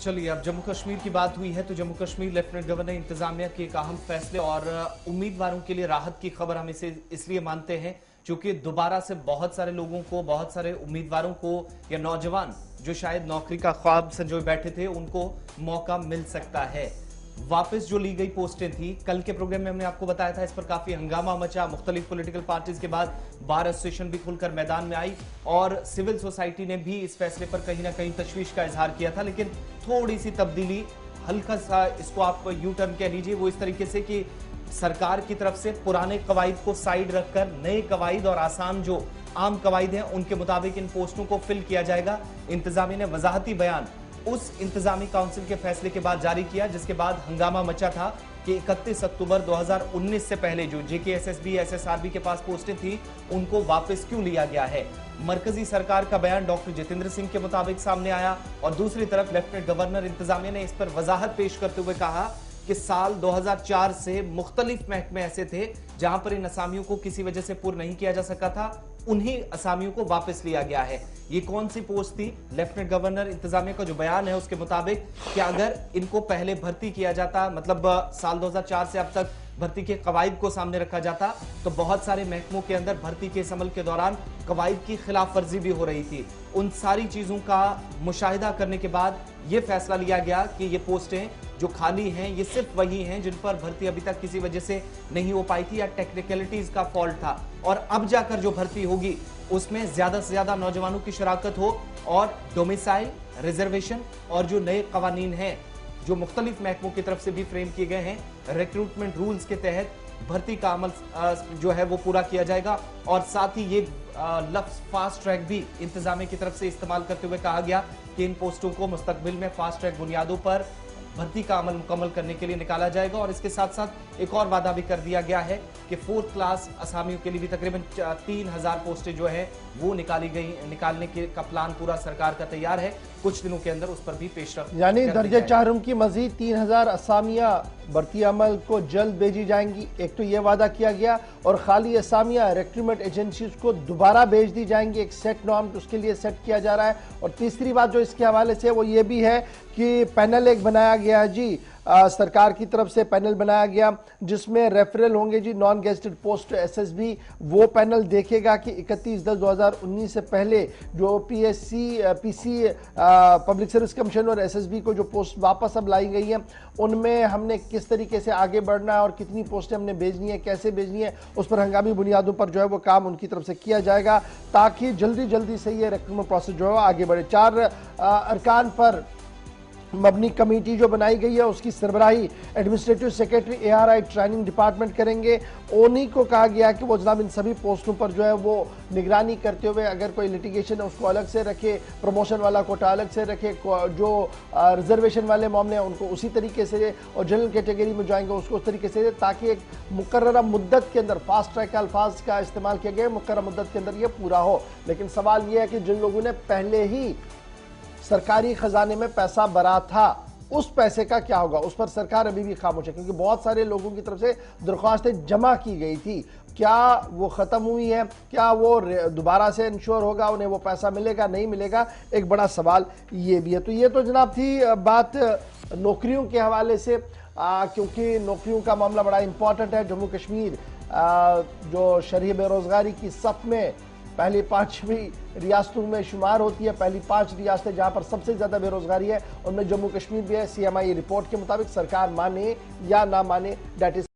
चलिए, अब जम्मू कश्मीर की बात हुई है तो जम्मू कश्मीर लेफ्टिनेंट गवर्नर इंतजामिया के एक अहम फैसले और उम्मीदवारों के लिए राहत की खबर हम इसे इसलिए मानते हैं क्योंकि दोबारा से बहुत सारे लोगों को, बहुत सारे उम्मीदवारों को या नौजवान जो शायद नौकरी का ख्वाब संजोए बैठे थे उनको मौका मिल सकता है। वापस जो ली गई पोस्टें थी, कल के प्रोग्राम में हमने आपको बताया था, इस पर काफी हंगामा मचा। मुख्तलिफ पॉलिटिकल पार्टीज के बाद बार एसोसिएशन भी खुलकर मैदान में आई और सिविल सोसाइटी ने भी इस फैसले पर कहीं ना कहीं तशवीश का इजहार किया था। लेकिन थोड़ी सी तब्दीली, हल्का सा इसको आप यू टर्न कह लीजिए, वो इस तरीके से कि सरकार की तरफ से पुराने कवायद को साइड रखकर नए कवायद और आसान जो आम कवायद हैं उनके मुताबिक इन पोस्टों को फिल किया जाएगा। इंतजामिया ने वजाहती बयान उस इंतजामी काउंसिल के फैसले के बाद जारी किया जिसके बाद हंगामा मचा था कि 31 अक्टूबर 2019 से पहले जो जेकेएसएसबी, एसएसआरबी के पास पोस्टें थी उनको वापस क्यों लिया गया है। मरकजी सरकार का बयान डॉक्टर जितेंद्र सिंह के मुताबिक सामने आया और दूसरी तरफ लेफ्टिनेंट गवर्नर इंतजामिया ने इस पर वजाहत पेश करते हुए कहा कि साल 2004 से मुख्तलिफ महकमे ऐसे थे जहां पर इन असामियों को किसी वजह से पूर्ण नहीं किया जा सका था, उन्हीं असामियों को वापस लिया गया है। ये कौन सी पोस्ट थी? लेफ्टिनेंट गवर्नर इंतजामिया का जो बयान है उसके मुताबिक कि अगर इनको पहले भर्ती किया जाता, मतलब साल 2004 से अब तक भर्ती के कवायद को सामने रखा जाता, तो बहुत सारे महकमों के अंदर भर्ती के इस अमल के दौरान कवायद की खिलाफ वर्जी भी हो रही थी। उन सारी चीजों का मुशाहिदा करने के बाद यह फैसला लिया गया कि ये पोस्टें जो खाली हैं ये सिर्फ वही हैं जिन पर भर्ती अभी तक किसी वजह से नहीं हो पाई थी या टेक्निकलिटीज का फॉल्ट था, और अब जाकर जो भर्ती होगी उसमें ज्यादा से ज्यादा नौजवानों की शराकत हो और डोमिसाइल, रिजर्वेशन और जो नए कवानीन हैं जो मुख्तलिफ महकमों की तरफ से भी फ्रेम किए गए हैं, रिक्रूटमेंट रूल्स के तहत भर्ती का अमल जो है वो पूरा किया जाएगा। और साथ ही ये लफ्ज फास्ट ट्रैक भी इंतजामिया की तरफ से इस्तेमाल करते हुए कहा गया कि इन पोस्टों को मुस्तकबिल में फास्ट ट्रैक बुनियादों पर भर्ती का अमल मुकम्मल करने के लिए निकाला जाएगा। और इसके साथ साथ एक और वादा भी कर दिया गया है कि 4th क्लास असामियों के लिए भी तकरीबन 3000 पोस्टें जो है वो निकालने का प्लान पूरा सरकार का तैयार है। कुछ दिनों के अंदर उस पर भी पेशरफ्त, यानी दर्जे 4 की मजीद 3000 असामियां भर्ती अमल को जल्द भेजी जाएंगी। एक तो ये वादा किया गया, और खाली असामियां रिक्रूटमेंट एजेंसीज को दोबारा भेज दी जाएंगी। एक सेट नॉर्म उसके लिए सेट किया जा रहा है। और तीसरी बात जो इसके हवाले से वो ये भी है कि पैनल एक बनाया गया जी, सरकार की तरफ से पैनल बनाया गया जिसमें रेफरल होंगे जी नॉन गेस्टेड पोस्ट एसएसबी। वो पैनल देखेगा कि 31/10/2019 से पहले जो पीसी पब्लिक सर्विस कमीशन और एसएसबी को जो पोस्ट वापस अब लाई गई हैं उनमें हमने किस तरीके से आगे बढ़ना है और कितनी पोस्टें हमने भेजनी है, कैसे भेजनी है, उस पर हंगामी बुनियादों पर जो है वो काम उनकी तरफ से किया जाएगा ताकि जल्दी जल्दी से ये रिक्रूटमेंट प्रोसेस जो है आगे बढ़े। 4 अरकान पर मबनी कमेटी जो बनाई गई है उसकी सरबराही administrative secretary ARI training department करेंगे। ओनी को कहा गया कि वो जनाब इन सभी पोस्टों पर जो है वो निगरानी करते हुए अगर कोई लिटिगेशन है उसको अलग से रखे, प्रमोशन वाला कोटा अलग से रखे, जो रिजर्वेशन वाले मामले हैं उनको उसी तरीके से, और जनरल कैटेगरी में जाएंगे उसको उस तरीके से, ताकि एक मुकर्ररा मुद्दत के अंदर फास्ट ट्रैक अल्फाज का इस्तेमाल किया गया, मुकर्ररा मुद्दत के अंदर ये पूरा हो। लेकिन सवाल ये है कि जिन लोगों ने पहले ही सरकारी खजाने में पैसा भरा था उस पैसे का क्या होगा, उस पर सरकार अभी भी खामोश है, क्योंकि बहुत सारे लोगों की तरफ से दरख्वास्तें जमा की गई थी। क्या वो खत्म हुई है? क्या वो दोबारा से इंश्योर होगा, उन्हें वो पैसा मिलेगा नहीं मिलेगा, एक बड़ा सवाल ये भी है। तो ये तो जनाब थी बात नौकरियों के हवाले से, क्योंकि नौकरियों का मामला बड़ा इंपॉर्टेंट है। जम्मू कश्मीर जो शरही बेरोजगारी की सफ में पहली 5वीं रियासतों में शुमार होती है, पहली 5 रियासतें जहां पर सबसे ज्यादा बेरोजगारी है उनमें जम्मू कश्मीर भी है। सीएमआई रिपोर्ट के मुताबिक सरकार माने या ना माने, दैट इज